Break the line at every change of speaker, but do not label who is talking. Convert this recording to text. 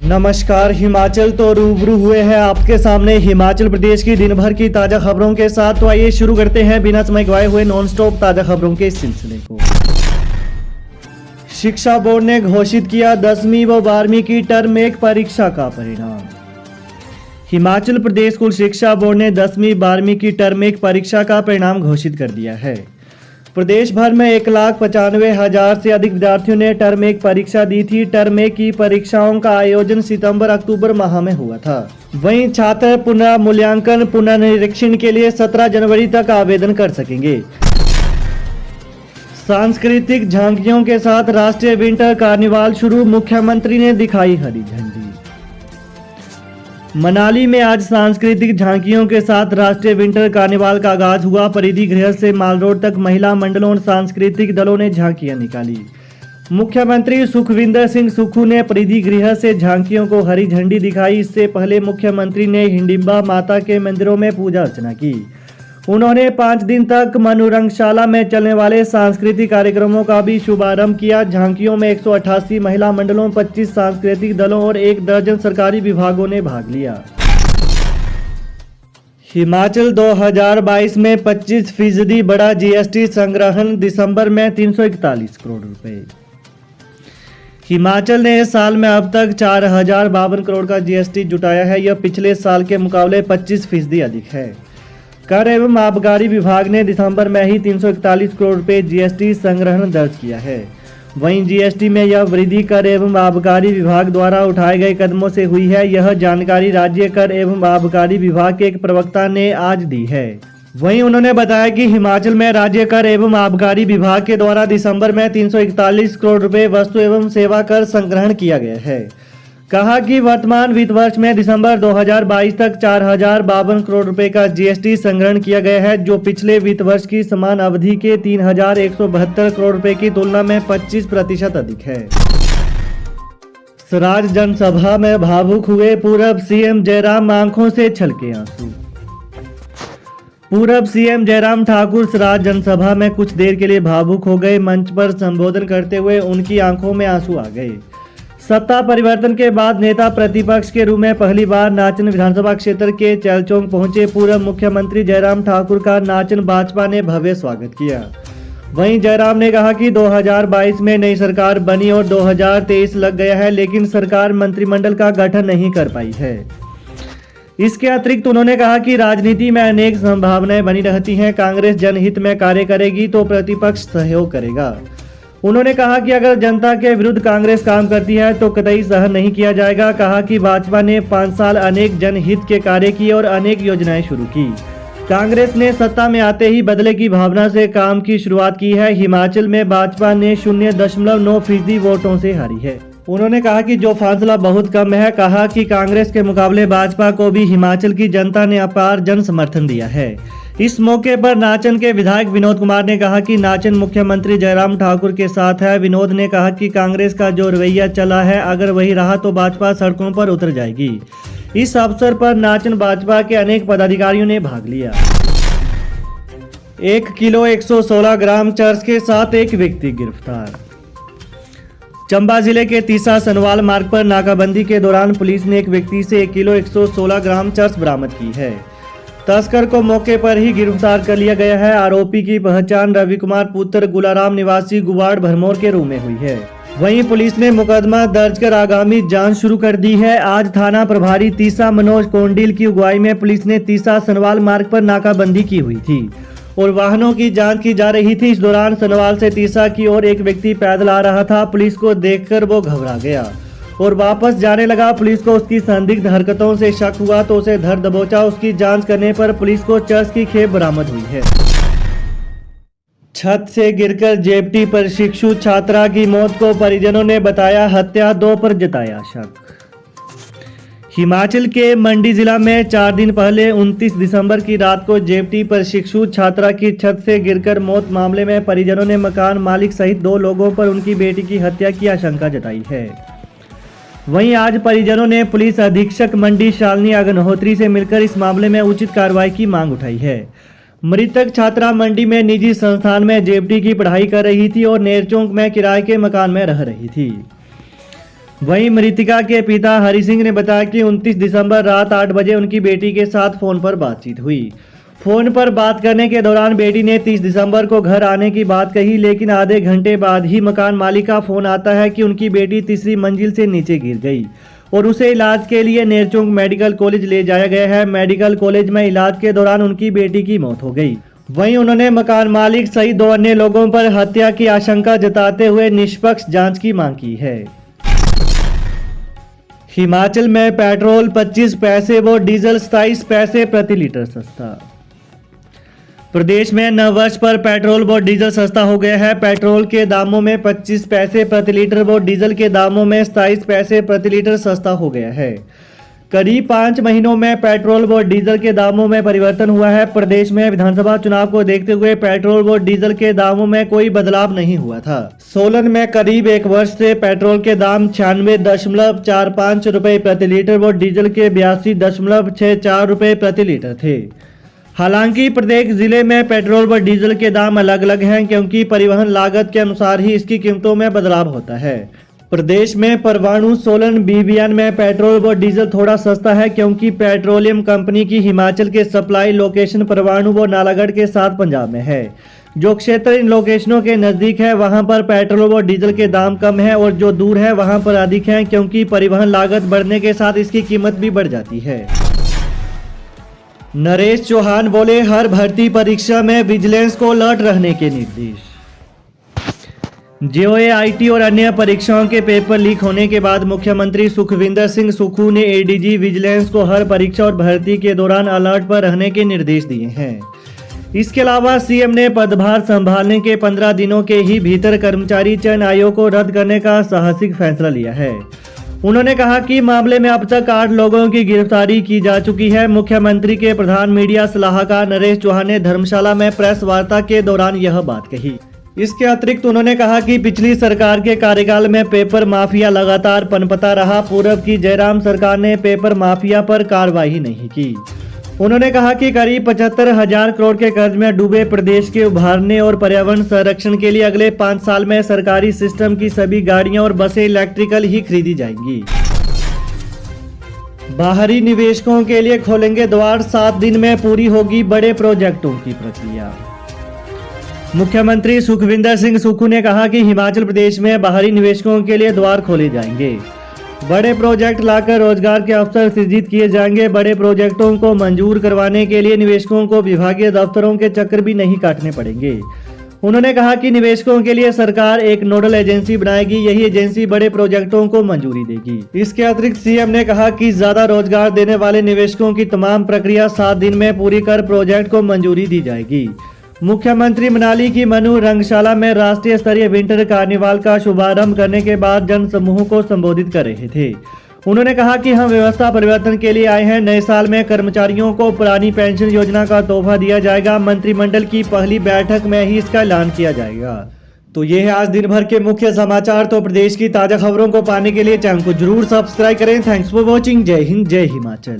नमस्कार। हिमाचल तो रूबरू हुए हैं आपके सामने हिमाचल प्रदेश की दिन भर की ताजा खबरों के साथ। तो आइए शुरू करते हैं बिना समय गवाए हुए नॉन स्टॉप ताजा खबरों के सिलसिले को। शिक्षा बोर्ड ने घोषित किया 10वीं व 12वीं की टर्म 1 परीक्षा का परिणाम। हिमाचल प्रदेश स्कूल शिक्षा बोर्ड ने 10वीं 12वीं की टर्म 1 परीक्षा का परिणाम घोषित कर दिया है। प्रदेश भर में 1,95,000 से अधिक विद्यार्थियों ने टर्म 1 परीक्षा दी थी। टर्म 1 की परीक्षाओं का आयोजन सितंबर-अक्टूबर माह में हुआ था। वहीं छात्र पुनर्मूल्यांकन पुनर्निरीक्षण के लिए 17 जनवरी तक आवेदन कर सकेंगे। सांस्कृतिक झांकियों के साथ राष्ट्रीय विंटर कार्निवाल शुरू, मुख्यमंत्री ने दिखाई हरी झंडी। मनाली में आज सांस्कृतिक झांकियों के साथ राष्ट्रीय विंटर कार्निवाल का आगाज हुआ। परिधि गृह से माल रोड तक महिला मंडलों और सांस्कृतिक दलों ने झांकियां निकाली। मुख्यमंत्री सुखविंदर सिंह सुक्खू ने परिधि गृह से झांकियों को हरी झंडी दिखाई। इससे पहले मुख्यमंत्री ने हिडिंबा माता के मंदिरों में पूजा अर्चना की। उन्होंने 5 दिन तक मनोरंगशाला में चलने वाले सांस्कृतिक कार्यक्रमों का भी शुभारंभ किया। झांकियों में 188 महिला मंडलों, 25 सांस्कृतिक दलों और 1 दर्जन सरकारी विभागों ने भाग लिया। हिमाचल 2022 में 25% बढ़ा जीएसटी संग्रहण, दिसंबर में 341 करोड़ रुपए। हिमाचल ने इस साल में अब तक 4,052 करोड़ का जीएसटी जुटाया है। यह पिछले साल के मुकाबले 25% अधिक है। कर एवं आबकारी विभाग ने दिसंबर में ही 341 करोड़ रुपए जीएसटी संग्रहण दर्ज किया है। वहीं जीएसटी में यह वृद्धि कर एवं आबकारी विभाग द्वारा उठाए गए कदमों से हुई है। यह जानकारी राज्य कर एवं आबकारी विभाग के एक प्रवक्ता ने आज दी है। वहीं उन्होंने बताया कि हिमाचल में राज्य कर एवं आबकारी विभाग के द्वारा दिसंबर में 341 करोड़ रुपए वस्तु एवं सेवा कर संग्रहण किया गया है। कहा कि वर्तमान वित्त वर्ष में दिसंबर 2022 तक 4,052 करोड़ रुपए का जीएसटी संग्रहण किया गया है, जो पिछले वित्त वर्ष की समान अवधि के 3,172 करोड़ रुपए की तुलना में 25% अधिक है। स्वराज जनसभा में भावुक हुए पूर्व सीएम जयराम, आंखों से छलके आंसू। पूर्व सीएम जयराम ठाकुर स्वराज जनसभा में कुछ देर के लिए भावुक हो गए। मंच पर संबोधन करते हुए उनकी आंखों में आंसू आ गए। सत्ता परिवर्तन के बाद नेता प्रतिपक्ष के रूप में पहली बार नाचन विधानसभा क्षेत्र के चैलचोंग पहुंचे पूर्व मुख्यमंत्री जयराम ठाकुर का नाचन भाजपा ने भव्य स्वागत किया। वहीं जयराम ने कहा कि 2022 में नई सरकार बनी और 2023 लग गया है, लेकिन सरकार मंत्रिमंडल का गठन नहीं कर पाई है। इसके अतिरिक्त उन्होंने कहा कि राजनीति में अनेक संभावनाएं बनी रहती हैं। कांग्रेस जनहित में कार्य करेगी तो प्रतिपक्ष सहयोग करेगा। उन्होंने कहा कि अगर जनता के विरुद्ध कांग्रेस काम करती है तो कतई सहन नहीं किया जाएगा। कहा कि भाजपा ने 5 साल अनेक जनहित के कार्य किए और अनेक योजनाएं शुरू की। कांग्रेस ने सत्ता में आते ही बदले की भावना से काम की शुरुआत की है। हिमाचल में भाजपा ने 0.9% वोटों से हारी है। उन्होंने कहा कि जो फासला बहुत कम है। कहा कि कांग्रेस के मुकाबले भाजपा को भी हिमाचल की जनता ने अपार जन समर्थन दिया है। इस मौके पर नाचन के विधायक विनोद कुमार ने कहा कि नाचन मुख्यमंत्री जयराम ठाकुर के साथ है। विनोद ने कहा कि कांग्रेस का जो रवैया चला है, अगर वही रहा तो भाजपा सड़कों पर उतर जाएगी। इस अवसर पर नाचन भाजपा के अनेक पदाधिकारियों ने भाग लिया। 1 किलो 116 ग्राम चर्स के साथ एक व्यक्ति गिरफ्तार। चंबा जिले के तीसा सनवाल मार्ग पर नाकाबंदी के दौरान पुलिस ने एक व्यक्ति से 1 किलो 116 ग्राम चर्स बरामद की है। तस्कर को मौके पर ही गिरफ्तार कर लिया गया है। आरोपी की पहचान रवि कुमार पुत्र गुलाराम निवासी गुवाड़ भरमौर के रूप में हुई है। वहीं पुलिस ने मुकदमा दर्ज कर आगामी जांच शुरू कर दी है। आज थाना प्रभारी तीसा मनोज कोंडिल की अगुवाई में पुलिस ने तीसा सनवाल मार्ग पर नाकाबंदी की हुई थी और वाहनों की जांच की जा रही थी। इस दौरान सनवाल से तीसा की ओर एक व्यक्ति पैदल आ रहा था। पुलिस को देखकर वो घबरा गया और वापस जाने लगा। पुलिस को उसकी संदिग्ध हरकतों से शक हुआ तो उसे धर दबोचा। उसकी जांच करने पर पुलिस को चर्स की खेप बरामद हुई है। छत से गिरकर जेबीटी प्रशिक्षु छात्रा की मौत को परिजनों ने बताया हत्या, 2 पर जताया शक। हिमाचल के मंडी जिला में 4 दिन पहले 29 दिसंबर की रात को जेबीटी प्रशिक्षु छात्रा की छत से गिरकर मौत मामले में परिजनों ने मकान मालिक सहित 2 लोगों पर उनकी बेटी की हत्या की आशंका जताई है। वहीं आज परिजनों ने पुलिस अधीक्षक मंडी शालिनी अग्निहोत्री से मिलकर इस मामले में उचित कार्रवाई की मांग उठाई है। मृतक छात्रा मंडी में निजी संस्थान में जेबीटी की पढ़ाई कर रही थी और नेरचौक में किराए के मकान में रह रही थी। वहीं मृतिका के पिता हरि सिंह ने बताया कि 29 दिसंबर रात 8 बजे उनकी बेटी के साथ फोन पर बातचीत हुई। फोन पर बात करने के दौरान बेटी ने 30 दिसंबर को घर आने की बात कही, लेकिन आधे घंटे बाद ही मकान मालिक का फोन आता है कि उनकी बेटी तीसरी मंजिल से नीचे गिर गई और उसे इलाज के लिए नेरचौक मेडिकल कॉलेज ले जाया गया है। मेडिकल कॉलेज में इलाज के दौरान उनकी बेटी की मौत हो गई। वहीं उन्होंने मकान मालिक सहित 2 अन्य लोगों पर हत्या की आशंका जताते हुए निष्पक्ष जांच की मांग की है। हिमाचल में पेट्रोल 25 पैसे व डीजल 27 पैसे प्रति लीटर सस्ता। प्रदेश में नव वर्ष पर पेट्रोल व डीजल सस्ता हो गया है। पेट्रोल के दामों में 25 पैसे प्रति लीटर व डीजल के दामों में 27 पैसे प्रति लीटर सस्ता हो गया है। करीब 5 महीनों में पेट्रोल व डीजल के दामों में परिवर्तन हुआ है। प्रदेश में विधानसभा चुनाव को देखते हुए पेट्रोल व डीजल के दामों में कोई बदलाव नहीं हुआ था। सोलन में करीब 1 वर्ष से पेट्रोल के दाम 96.45 रुपए प्रति लीटर व डीजल के 82.64 रुपए प्रति लीटर थे। हालांकि प्रत्येक जिले में पेट्रोल व डीजल के दाम अलग अलग हैं, क्योंकि परिवहन लागत के अनुसार ही इसकी कीमतों में बदलाव होता है। प्रदेश में परवाणु, सोलन, बीबीएन में पेट्रोल व डीजल थोड़ा सस्ता है, क्योंकि पेट्रोलियम कंपनी की हिमाचल के सप्लाई लोकेशन परवाणु व नालागढ़ के साथ पंजाब में है। जो क्षेत्र इन लोकेशनों के नजदीक है वहां पर पेट्रोल व डीजल के दाम कम है और जो दूर है वहां पर अधिक है, क्योंकि परिवहन लागत बढ़ने के साथ इसकी कीमत भी बढ़ जाती है। नरेश चौहान बोले, हर भर्ती परीक्षा में विजिलेंस को अलर्ट रहने के निर्देश। जेओए, आईटी और अन्य परीक्षाओं के पेपर लीक होने के बाद मुख्यमंत्री सुखविंदर सिंह सुक्खू ने एडीजी विजिलेंस को हर परीक्षा और भर्ती के दौरान अलर्ट पर रहने के निर्देश दिए हैं। इसके अलावा सीएम ने पदभार संभालने के 15 दिनों के ही भीतर कर्मचारी चयन आयोग को रद्द करने का साहसिक फैसला लिया है। उन्होंने कहा कि मामले में अब तक 8 लोगों की गिरफ्तारी की जा चुकी है। मुख्यमंत्री के प्रधान मीडिया सलाहकार नरेश चौहान ने धर्मशाला में प्रेस वार्ता के दौरान यह बात कही। इसके अतिरिक्त उन्होंने कहा कि पिछली सरकार के कार्यकाल में पेपर माफिया लगातार पनपता रहा। पूर्व की जयराम सरकार ने पेपर माफिया पर कार्रवाई नहीं की। उन्होंने कहा कि करीब 75,000 करोड़ के कर्ज में डूबे प्रदेश के उभारने और पर्यावरण संरक्षण के लिए अगले 5 साल में सरकारी सिस्टम की सभी गाड़ियां और बसें इलेक्ट्रिकल ही खरीदी जाएंगी। बाहरी निवेशकों के लिए खोलेंगे द्वार, 7 दिन में पूरी होगी बड़े प्रोजेक्टों की प्रक्रिया। मुख्यमंत्री सुखविंदर सिंह सुक्खू ने कहा कि हिमाचल प्रदेश में बाहरी निवेशकों के लिए द्वार खोले जाएंगे। बड़े प्रोजेक्ट लाकर रोजगार के अवसर सृजित किए जाएंगे। बड़े प्रोजेक्टों को मंजूर करवाने के लिए निवेशकों को विभागीय दफ्तरों के चक्कर भी नहीं काटने पड़ेंगे। उन्होंने कहा कि निवेशकों के लिए सरकार एक नोडल एजेंसी बनाएगी, यही एजेंसी बड़े प्रोजेक्टों को मंजूरी देगी। इसके अतिरिक्त सीएम ने कहा कि ज्यादा रोजगार देने वाले निवेशकों की तमाम प्रक्रिया 7 दिन में पूरी कर प्रोजेक्ट को मंजूरी दी जाएगी। मुख्यमंत्री मनाली की मनु रंगशाला में राष्ट्रीय स्तरीय विंटर कार्निवाल का शुभारंभ करने के बाद जन समूह को संबोधित कर रहे थे। उन्होंने कहा कि हम व्यवस्था परिवर्तन के लिए आए हैं। नए साल में कर्मचारियों को पुरानी पेंशन योजना का तोहफा दिया जाएगा। मंत्रिमंडल की पहली बैठक में ही इसका ऐलान किया जाएगा। तो ये है आज दिन भर के मुख्य समाचार। तो प्रदेश की ताजा खबरों को पाने के लिए चैनल को जरूर सब्सक्राइब करें। Thanks for watching. जय हिंद, जय हिमाचल।